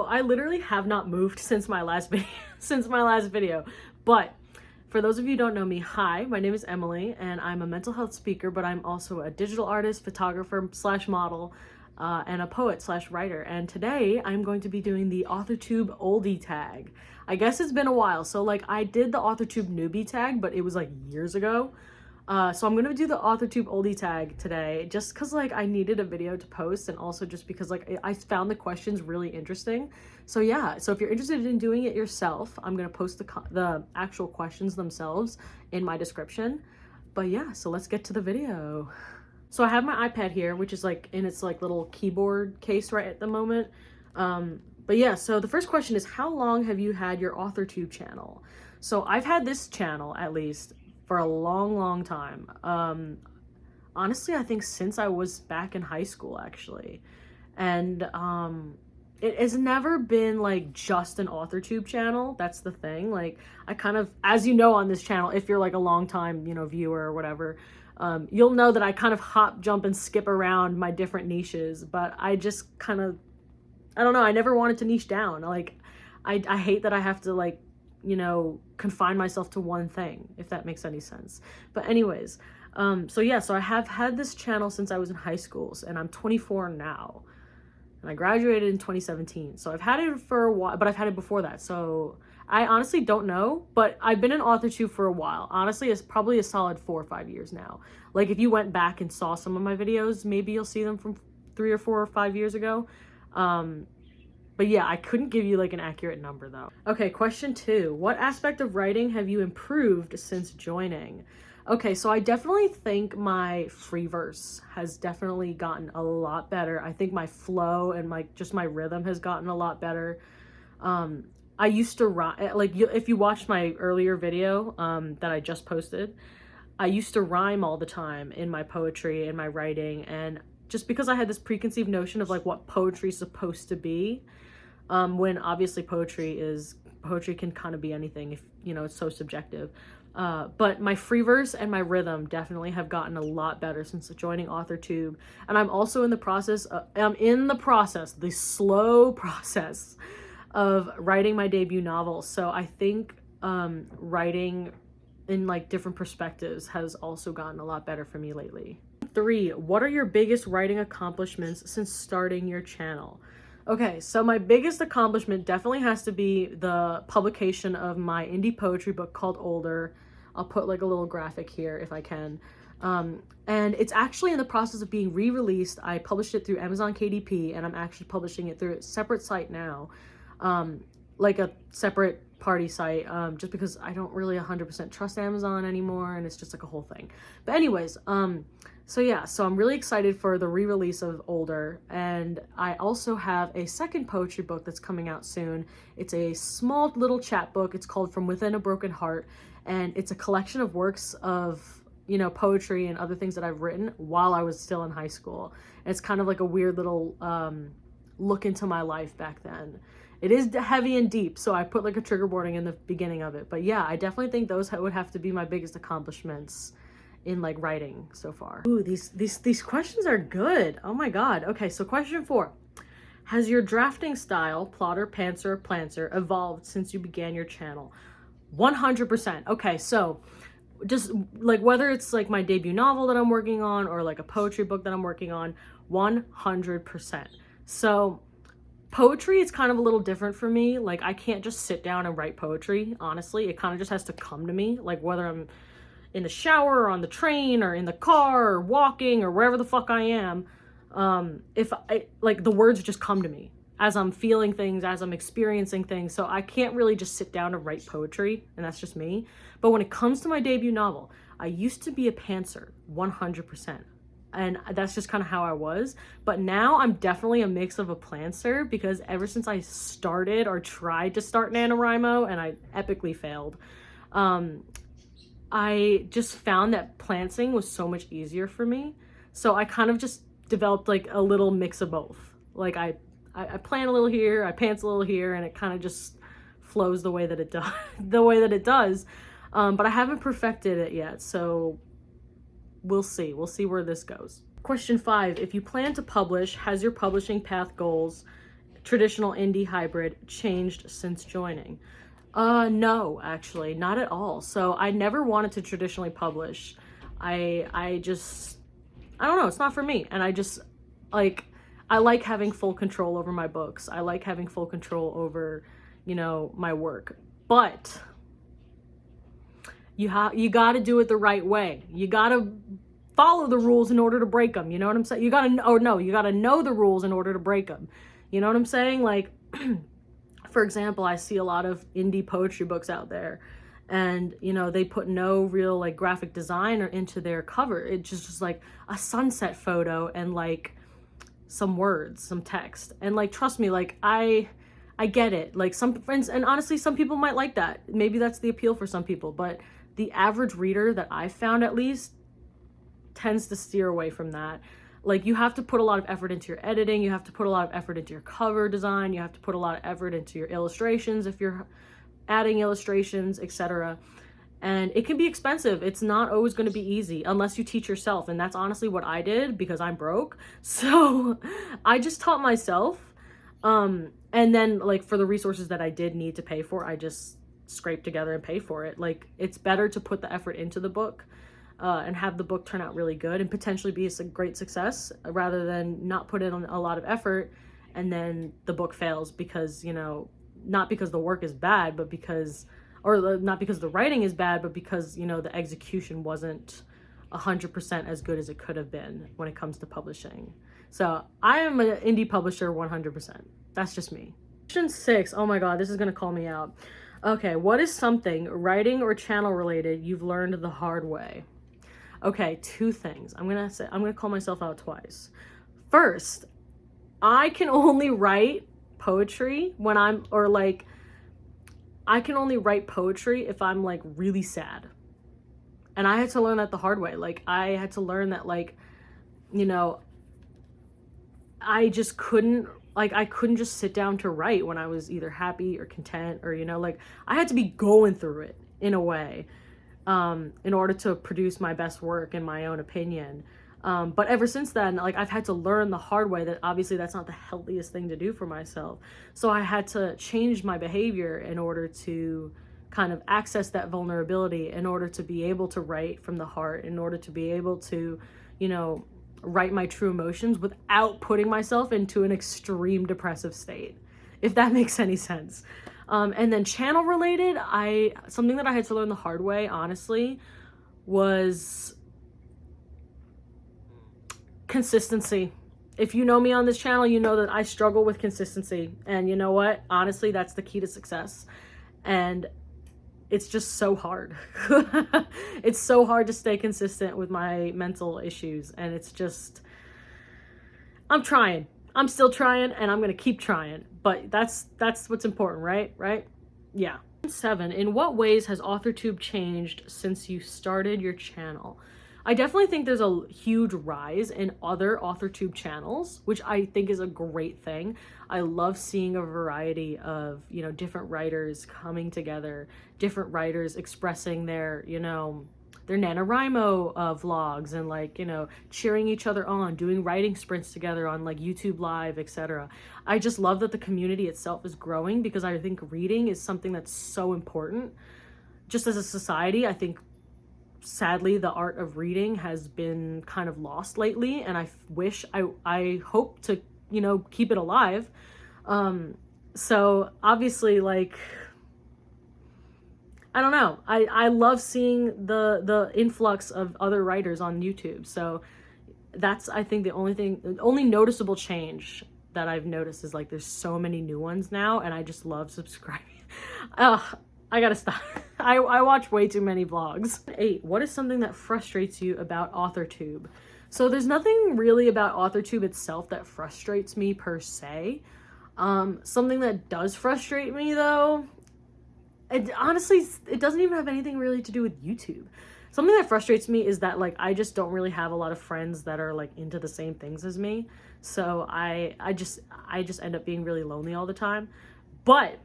I literally have not moved since my last video, but for those of you who don't know me, hi, my name is Emily and I'm a mental health speaker, but I'm also a digital artist, photographer / model, and a poet / writer. And today I'm going to be doing the Authortube Oldie tag. I guess it's been a while. So like I did the Authortube newbie tag, but it was like years ago. So I'm gonna do the Authortube Oldie tag today just because like I needed a video to post, and also just because like I found the questions really interesting. So yeah, so if you're interested in doing it yourself, I'm gonna post the actual questions themselves in my description. But yeah, so let's get to the video. So I have my iPad here, which is like in its like little keyboard case right at the moment. But yeah, so the first question is, how long have you had your Authortube channel? So I've had this channel at least for a long time. Honestly, I think since I was back in high school, actually. And it has never been like just an Authortube channel. That's the thing. Like I kind of, as you know on this channel, if you're like a long time, you know, viewer or whatever, you'll know that I kind of hop, jump, and skip around my different niches, but I just kind of, I don't know, I never wanted to niche down. Like I hate that I have to like, you know, confine myself to one thing, if that makes any sense. But anyways, so yeah, so I have had this channel since I was in high school, and I'm 24 now, and I graduated in 2017. So I've had it for a while, but I've had it before that. So I honestly don't know, but I've been in Authortube for a while. Honestly, it's probably a solid 4 or 5 years now. Like if you went back and saw some of my videos, maybe you'll see them from 3 or 4 or 5 years ago. But yeah, I couldn't give you like an accurate number though. Okay, question 2. What aspect of writing have you improved since joining? Okay, so I definitely think my free verse has definitely gotten a lot better. I think my flow and just my rhythm has gotten a lot better. I used to rhyme, like if you watched my earlier video that I just posted, I used to rhyme all the time in my poetry and my writing, and just because I had this preconceived notion of like what poetry is supposed to be, when obviously poetry can kind of be anything, if you know, it's so subjective. But my free verse and my rhythm definitely have gotten a lot better since joining Authortube. And I'm also in the process, the slow process of writing my debut novel. So I think writing in like different perspectives has also gotten a lot better for me lately. 3, what are your biggest writing accomplishments since starting your channel? Okay, so my biggest accomplishment definitely has to be the publication of my indie poetry book called Older. I'll put like a little graphic here if I can. And it's actually in the process of being re-released. I published it through Amazon KDP, and I'm actually publishing it through a separate site now, like a separate party site, just because I don't really 100% trust Amazon anymore, and it's just like a whole thing. But anyways, so yeah, so I'm really excited for the re-release of Older, and I also have a second poetry book that's coming out soon. It's a small little chat book. It's called From Within a Broken Heart, and it's a collection of works of, you know, poetry and other things that I've written while I was still in high school. And it's kind of like a weird little look into my life back then. It is heavy and deep, so I put like a trigger warning in the beginning of it. But yeah, I definitely think those would have to be my biggest accomplishments in like writing so far. Ooh, these questions are good. Oh my god. Okay, so question 4. Has your drafting style, plotter, pantser, planter, evolved since you began your channel? 100%. Okay, so just like whether it's like my debut novel that I'm working on or like a poetry book that I'm working on, 100%. So poetry is kind of a little different for me. Like I can't just sit down and write poetry, honestly. It kind of just has to come to me, like whether I'm in the shower or on the train or in the car or walking or wherever the fuck I am. If I like, the words just come to me as I'm feeling things, as I'm experiencing things. So I can't really just sit down and write poetry, and that's just me. But when it comes to my debut novel, I used to be a pantser, 100%. And that's just kind of how I was. But now I'm definitely a mix of a planter, because ever since I started or tried to start NaNoWriMo, and I epically failed, I just found that planting was so much easier for me. So I kind of just developed like a little mix of both. Like I plant a little here, I pants a little here, and it kind of just flows the way that it does. But I haven't perfected it yet, so we'll see where this goes. Question 5, if you plan to publish, has your publishing path goals traditional indie hybrid changed since joining? No, actually, not at all. So I never wanted to traditionally publish. I don't know, it's not for me. And like, I like having full control over my books. I like having full control over, you know, my work. But you got to do it the right way. You got to follow the rules in order to break them. You know what I'm saying? You got to know the rules in order to break them. You know what I'm saying? Like, for example, I see a lot of indie poetry books out there, and, you know, they put no real like graphic design or into their cover. It's just like a sunset photo and like some words, some text. And like, trust me, like I get it. Like, some friends, and honestly, some people might like that. Maybe that's the appeal for some people, but the average reader that I've found, at least, tends to steer away from that. Like, you have to put a lot of effort into your editing. You have to put a lot of effort into your cover design. You have to put a lot of effort into your illustrations if you're adding illustrations, etc. And it can be expensive. It's not always going to be easy unless you teach yourself. And that's honestly what I did, because I'm broke. So I just taught myself. And then, like, for the resources that I did need to pay for, I just scraped together and paid for it. Like, it's better to put the effort into the book and have the book turn out really good and potentially be a great success, rather than not put in a lot of effort and then the book fails because, you know, not because the work is bad, but because, or not because the writing is bad, but because, you know, the execution wasn't 100% as good as it could have been when it comes to publishing. So I am an indie publisher 100%. That's just me. Question 6. Oh my God, this is going to call me out. Okay, what is something, writing or channel related, you've learned the hard way? Okay, 2 things. I'm gonna call myself out twice. First, I can only write poetry when I can only write poetry if I'm like really sad. And I had to learn that the hard way. Like, I had to learn that, like, you know, I just couldn't, like, I couldn't just sit down to write when I was either happy or content, or, you know, like, I had to be going through it in a way, in order to produce my best work, in my own opinion. But ever since then, like, I've had to learn the hard way that obviously that's not the healthiest thing to do for myself. So I had to change my behavior in order to kind of access that vulnerability, in order to be able to write from the heart, in order to be able to, you know, write my true emotions without putting myself into an extreme depressive state, if that makes any sense. And then channel related, something that I had to learn the hard way, honestly, was consistency. If you know me on this channel, you know that I struggle with consistency. And you know what? Honestly, that's the key to success. And it's just so hard. It's so hard to stay consistent with my mental issues. And it's just, I'm trying. I'm still trying, and I'm going to keep trying. But that's what's important, right? Right? Yeah. 7. In what ways has Authortube changed since you started your channel? I definitely think there's a huge rise in other Authortube channels, which I think is a great thing. I love seeing a variety of, you know, different writers coming together, different writers expressing their, you know, their NaNoWriMo vlogs, and, like, you know, cheering each other on, doing writing sprints together on, like, YouTube Live, etc. I just love that the community itself is growing, because I think reading is something that's so important. Just as a society, I think, sadly, the art of reading has been kind of lost lately, and I hope to, you know, keep it alive. So obviously, like, I don't know. I love seeing the influx of other writers on YouTube. So that's, I think, the only noticeable change that I've noticed is, like, there's so many new ones now, and I just love subscribing. I gotta stop. I watch way too many vlogs. 8. What is something that frustrates you about Authortube? So there's nothing really about Authortube itself that frustrates me per se. Something that does frustrate me, though, honestly, it doesn't even have anything really to do with YouTube. Something that frustrates me is that, like, I just don't really have a lot of friends that are, like, into the same things as me. So I just end up being really lonely all the time. But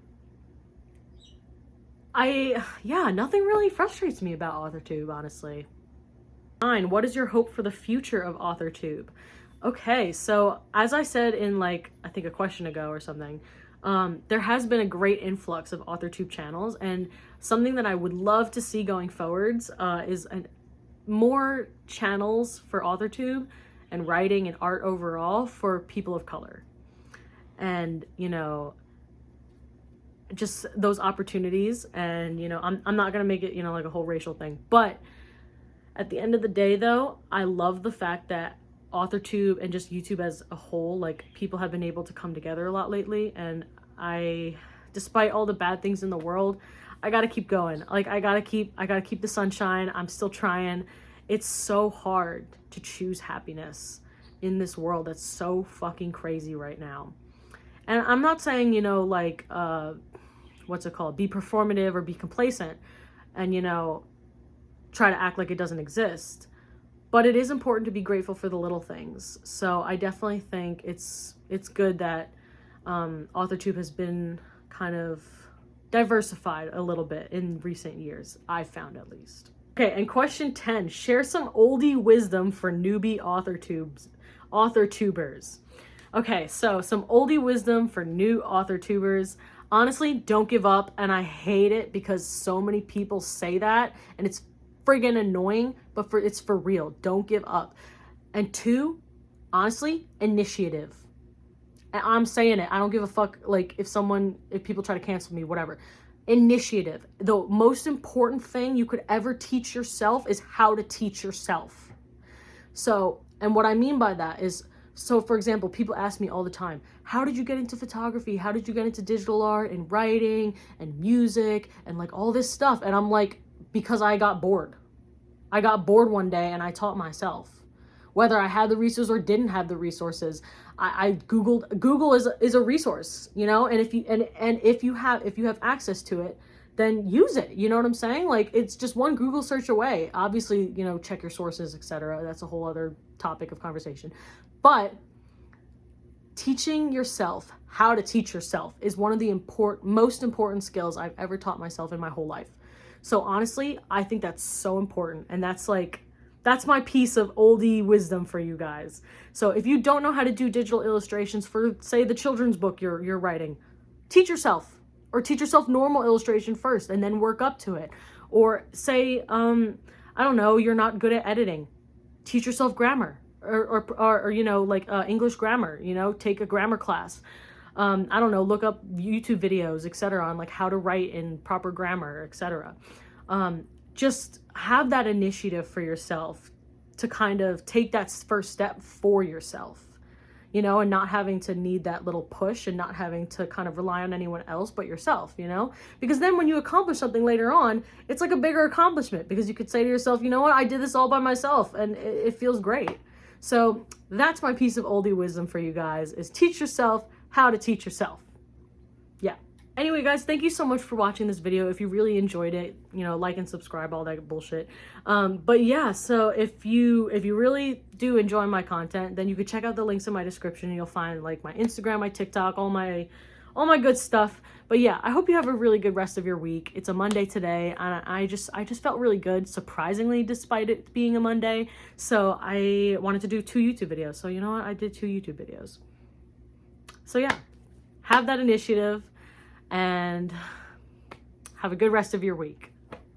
nothing really frustrates me about Authortube, honestly. 9. What is your hope for the future of Authortube? Okay, so as I said in like, I think a question ago or something, there has been a great influx of Authortube channels, and something that I would love to see going forwards is more channels for Authortube and writing and art overall for people of color. And, you know, just those opportunities. And, you know, I'm not gonna make it, you know, like a whole racial thing, but at the end of the day though, I love the fact that Authortube and just YouTube as a whole, like, people have been able to come together a lot lately. And despite all the bad things in the world, I gotta keep going. Like, I gotta keep the sunshine. I'm still trying. It's so hard to choose happiness in this world that's so fucking crazy right now. And I'm not saying, you know, like, what's it called? Be performative or be complacent and, you know, try to act like it doesn't exist. But it is important to be grateful for the little things. So I definitely think it's good that Authortube has been kind of diversified a little bit in recent years, I've found at least. Okay, and question 10, share some oldie wisdom for newbie authortubers. Okay, so some oldie wisdom for new authortubers. Honestly, don't give up, and I hate it because so many people say that, and it's friggin' annoying, but it's for real. Don't give up. And 2, honestly, initiative. And I'm saying it. I don't give a fuck, like, if people try to cancel me, whatever. Initiative. The most important thing you could ever teach yourself is how to teach yourself. So, and what I mean by that is, so for example, people ask me all the time, how did you get into photography? How did you get into digital art and writing and music and like all this stuff? And I'm like, because I got bored. I got bored one day and I taught myself. Whether I had the resources or didn't have the resources, I Googled. Google is a resource, you know, and if you have access to it, then use it. You know what I'm saying? Like, it's just one Google search away. Obviously, you know, check your sources, etc. That's a whole other topic of conversation. But teaching yourself how to teach yourself is one of the most important skills I've ever taught myself in my whole life. So honestly, I think that's so important. And that's my piece of oldie wisdom for you guys. So if you don't know how to do digital illustrations for, say, the children's book you're writing, teach yourself, or teach yourself normal illustration first and then work up to it. Or say, I don't know, you're not good at editing. Teach yourself grammar or you know, like English grammar, you know, take a grammar class. I don't know, look up YouTube videos, etc. on like how to write in proper grammar, etc. Just have that initiative for yourself to kind of take that first step for yourself, you know, and not having to need that little push and not having to kind of rely on anyone else but yourself, you know, because then when you accomplish something later on, it's like a bigger accomplishment because you could say to yourself, you know what, I did this all by myself and it feels great. So that's my piece of oldie wisdom for you guys, is teach yourself how to teach yourself. Yeah. Anyway, guys, thank you so much for watching this video. If you really enjoyed it, you know, like and subscribe, all that bullshit. But yeah, so if you really do enjoy my content, then you could check out the links in my description and you'll find like my Instagram, my TikTok, all my good stuff. But yeah, I hope you have a really good rest of your week. It's a Monday today, and I just felt really good, surprisingly, despite it being a Monday. So I wanted to do 2 YouTube videos. So you know what? I did 2 YouTube videos. So yeah, have that initiative and have a good rest of your week.